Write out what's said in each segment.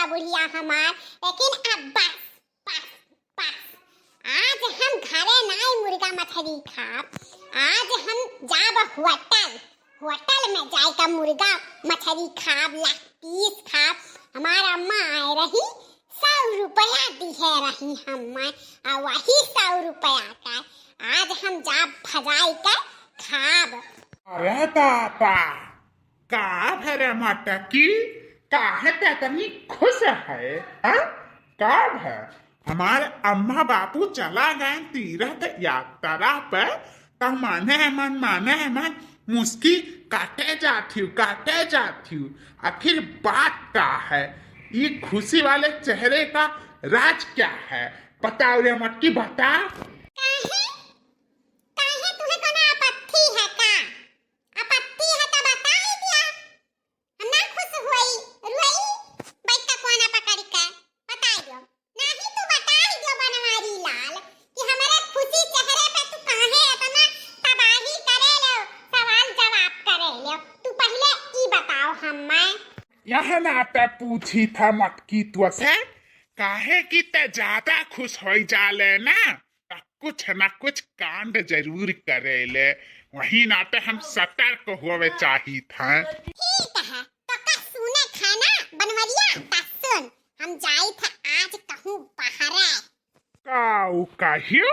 बुढ़वा बुढ़िया हमार, लेकिन अब बस बस बस आज हम घरे नाई मुर्गा मछली खाब। आज हम जाब होटल, होटल में जाकर मुर्गा मछली खाब, लाख पीस खाब। हमारा अम्मा आए रही 100 रुपया दिए रही हमें, और वही 100 रुपया का आज हम जाब भजाई कर खाब। अरे बाबा, का भरे मटकी, काहे ते तनी खुश है? हाँ, का है? हमारे अम्मा बापू चला गए तीर्थ यात्रा पे, तब माने मन मुस्की काटे जाती हूँ। आखिर बात क्या है? ये खुशी वाले चेहरे का राज क्या है? बताओ रे मटकी, बता। काहे काहे तुम्हें कोनो आपत्ति है का? आपत्ति है तो बता ही दिया। हम ना खुश हुई रुई बैठा कोना पकड़ के बता दियो। नहीं तू बता ही दियो बनवारी लाल कि हमारे खुशी चेहरे पे तू काहे इतना तबाही करे लो, सवाल जवाब करे लो। तू पहले ई बताओ हमें। यह ना पे पूछी था मटकी तो से, काहे कि ते ज्यादा खुश हो जाले ना, कुछ ना कुछ कांड जरूर करेले, वही नाते हम सतर्क होवे चाहिए था। ठीक है तो का सुने खाना बनवरिया ता सुन, हम जाई थे आज कहूँ बाहरे। काऊ कहियो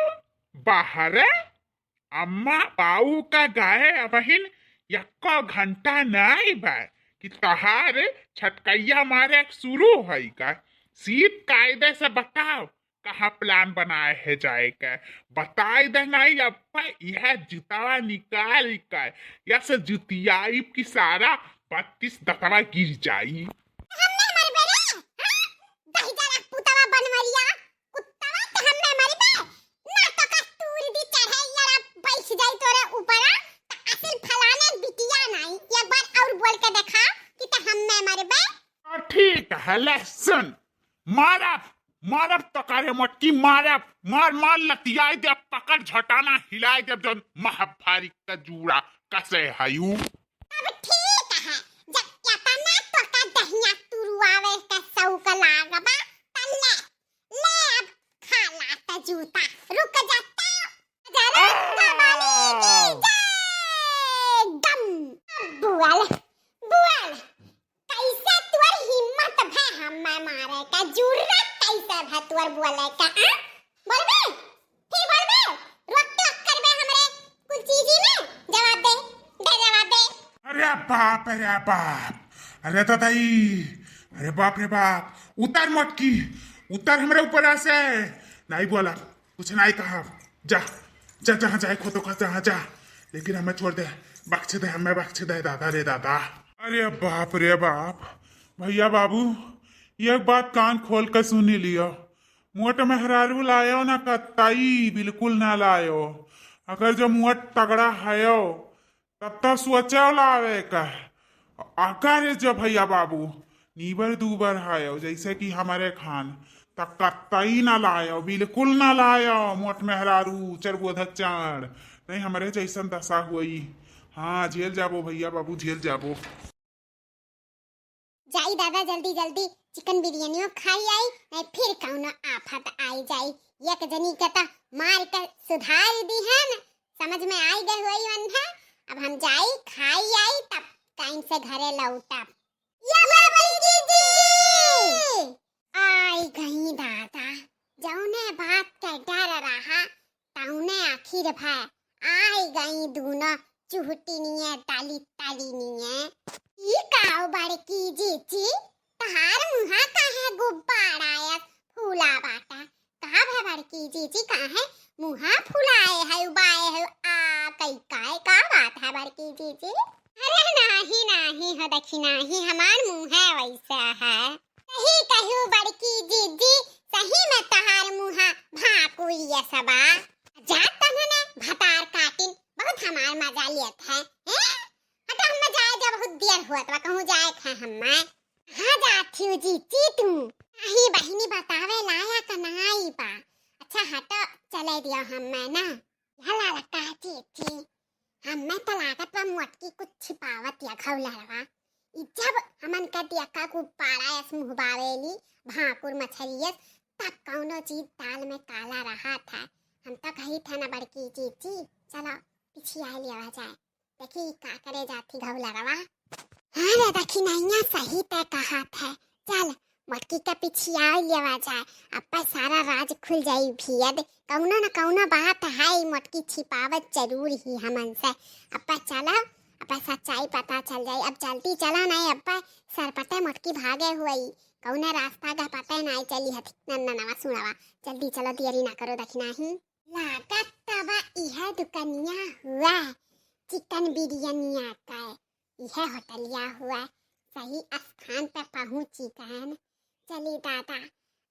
बाहरे? अम्मा बाऊ का गाये बहिन यक्को घंटा नहीं बा कि तहार छटकैया मारे शुरू होई का। सीट कायदे से बताओ कहाँ प्लान बनाए है जाए का, बताई दे नहीं अब यह जुतावा निकाल का, या से जुतियाई की सारा 32 दफा गिर जाई। हमने मर बे रे, हां दही जरा पुतवा बनवरिया कुत्तवा तो हमने मर बे ना, तो का तूर दी चढ़े यार बैठ जाई तोरे ऊपर तो असल फलाने बिटिया नहीं। एक बार और बोल के देखा कि तो हमने मर बे। ठीक है ले सुन, मारब तकारे मटकी, मार लतियाई दे, पकड़ झटाना हिलाई दे, जब महाभारी का जूड़ा कसे हयू। अब ठीक है जब यातना तो का दहिया तुरुआवे का सौक लागबा तल्ले ले अब खा लाता जूता। रुक जाता जरा कबाली की जय दम। बुआल कैसे तुअर हिम्मत भे हमें मारे का, जुर्रत कैसे भे तुअर बोले का? बोल बे फिर बोल बे, रोक टोक कर बे हमरे कुछ चीजी में जवाब दे जवाब दे। अरे बाप, अरे तो ताई, अरे बाप रे बाप, उतर मटकी, उतर हमरे ऊपर से। नहीं बोला, कुछ नहीं कहा, जा जहाँ जाए खो तो जहाँ जा, लेकिन हमें छोड़ दे, बख्श दे हमें, बख्श दे दादा रे दादा। अरे बाप रे बाप, भैया बाबू एक बात कान खोल कर सुनी लियो, मोट मेहरारू लायो ना कत्ताई बिल्कुल ना लायो। अगर जो मोट तगड़ा है तब तो सोचो लावे का। अगर जो भैया बाबू नीबर दूबर है जैसे कि हमारे खान, तब कत्ताई ना लायो, बिल्कुल ना लायो मोट मेहरारू चरबोधक चाड़, नहीं हमारे जैसन दशा हुई। हाँ झेल जाबो भैया बाबू, झेल जाबो। जाई दादा जल्दी जल्दी चिकन बिरयानी खाई आई, नहीं फिर कौनो आफत आई जाई। एक जनी के तो मार कर सुधार दी है न, समझ में आई गई हुई मन है। अब हम जाई खाई आई तब टाइम से घरे लौटा। या बलबली जी आई गई दादा, जौने बात का डर रहा तौने आखिर भाई आई गई दोनों चुहटी नहीं ताली ताली नहीं। ई काओ बड़की जीजी तहार मुहा काहे गुब्बारा या फूला बाटा, का भे बड़की जीजी काहे मुहा फुलाए है उबाए है आ कई काय का बात है बड़की जीजी? अरे नहीं हो देखी नहीं, हमार मुंह है वैसा है। सही कहूँ बड़की जीजी, सही में तहार मुहा भाकुई ये सबा जात तन्हने भतार काटिन बहुत हमार मजा लियत है। हटा हम जाए जब बहुत देर हुआ तो कहूँ जाए थे हमें। हाँ जाती हूँ जीजी तू नहीं बहिनी बतावे लाया का नहीं बा। अच्छा हटो चले दिया हमें ना हला लगा जीजी, हमें तो लागत बा मोटकी कुछ छिपावत या खौलरवा। जब हमन का दियका को पाड़ायस मुहबावेली भाकुर मछरियस तब कौनो चीज दाल में काला रहा था। हम तो कही था ना बड़की चीची चलो पीछे आ लिया जाए देखी का करे जाती घाव लगवा। हाँ रे देखी नैया सही तय कहा था चल मटकी का पीछे आ लिया जाए अब सारा राज खुल जाई भियद कौनो न कौनो बात है मटकी छिपावत जरूर ही हमन से अब चलो अब सच्चाई पता चल जाए। अब जल्दी चला नहीं अब सरपटे मटकी भागे हुई कौने रास्ता का पता नहीं चली हथी नन्ना सुनावा जल्दी चलो देरी ना करो देखना ही लागत तब यह दुकानिया हुआ चिकन बिरयानिया का यह होटलिया हुआ सही स्थान पे पहुंची कहन चली दादा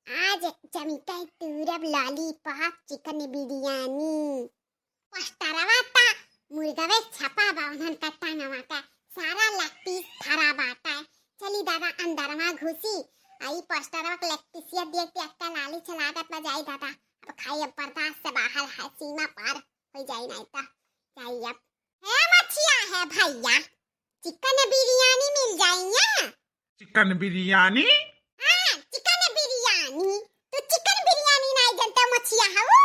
आज जमीते तुरब लॉलीपॉप चिकन बिरयानी पोस्टरवा ता मुर्गवे छपा बाउनन कट्टा नवा का सारा लक्टी थरा बाटा चली दादा अंदर में घुसी आई पोस्टरवा के लक्टीसिया देख के अक्का लाली चलागत में जाई दादा अब खाई अब बर्दाश्त से बाहर है सीमा पार हो जाई नहीं तो जाई अब है मछिया है भैया चिकन बिरयानी मिल जाएगी। चिकन बिरयानी हाँ चिकन बिरयानी तो चिकन बिरयानी नहीं जानता मछिया है वो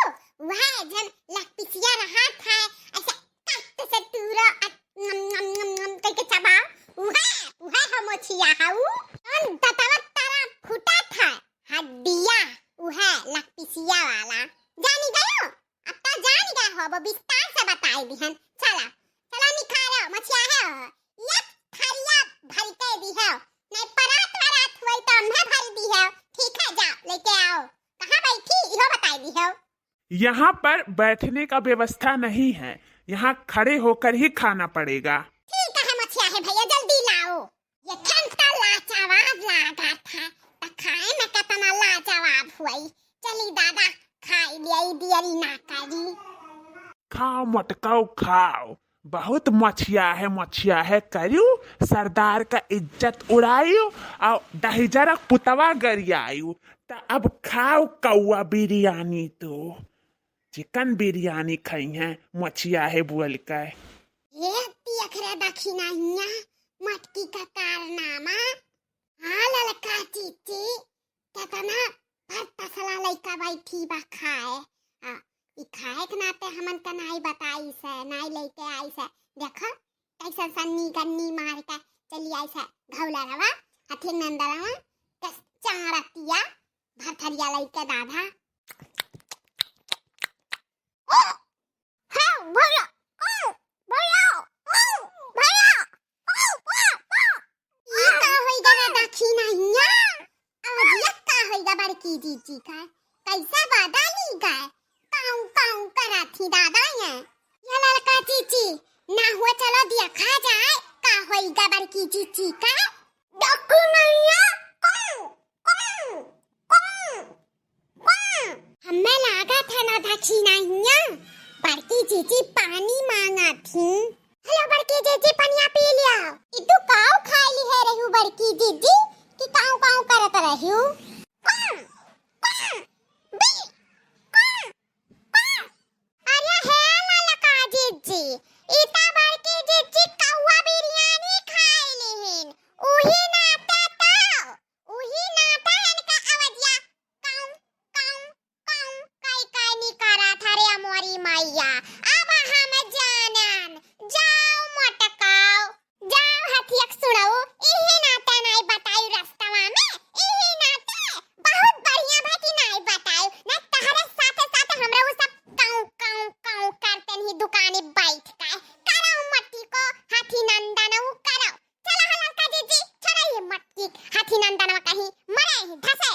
वह जन लक्टीसिया रहा था ऐसा कट से पूरा करके चबाओ वह है मछिया है वो अन ततवा तारा फूटा था हड्डिया वह लक्टीसिया वाला जानी गयो अब तो जान गए हो वो विस्तार से बताई दिहन चला चला निखारो मछिया है एक थालिया भर के दी है नहीं परात हुई तो हमने भर दी है ठीक है जाओ लेके आओ कहाँ बैठी इहो बताई दी है। यहाँ पर बैठने का व्यवस्था नहीं है यहाँ खड़े होकर ही खाना पड़ेगा। ठीक है मछिया है भैया जल्दी लाओ ये ठंडा लाजवाब लगा था तो खाए में कितना लाजवाब हुई चली दादा खाई लिया देरी ना करी खाओ मटकाओ खाओ बहुत मछिया है करियो सरदार का इज्जत उड़ायो और दहिजरा पुतवा गरियायो तो अब खाओ कौआ बिरयानी तो चिकन बिरयानी खाई है मछिया है बोल कर ये देख रहे दक्षिणा हिया मटकी का कारनामा हाँ ललका चीची कितना भर तसला लइका बैठी बा खाए हाँ ई खाए के नाते हमन का नहीं बताई से नहीं लेके आई से देखो कैसा सन्नी गन्नी मार के चली आई से घौला रवा हथी नंदरवा कस चारतिया भरथरिया लइके दादा ओ हाँ भैया भैया भैया ई का होइगा ना दक्षिणा हिया आज ये का होइगा बड़की जीजी का कैसा बदली गए काऊ काऊ करा थी दादा ये लड़का चीची ना हुआ चलो दिया खा जाए का होइगा बड़की चीची का डॉक्टू नैया हमें लगा था ना दक्षिणा हिया बड़की चीची पानी मांगा थी। हेलो बड़की जीजी पनिया पी लिया इतु काऊ खाली है रहू बड़की जीजी कि काऊ काऊ करत रहू अरे है ललका जीजी इता बड़की जीजी कौवा बिरयानी खाई लेहिन उही नाता इनका आवाजिया काऊ काऊ काऊ काई नी करा था रे मोरी मैया अब हम जानन जाओ मटकाओ जाओ हथियक सुनाओ इही नाता नहीं बताई रास्तावा में इही नाता बहुत बढ़िया बात नहीं बताई ना तहरे साथे साथे हमरा वो सब काऊ काऊ काऊ करते ही दुकाने बैठ के कराओ मटकी को हाथी नंदन कराओ चला हलका जीजी चला ये मटकी हाथी नंदन कहीं मरे धसे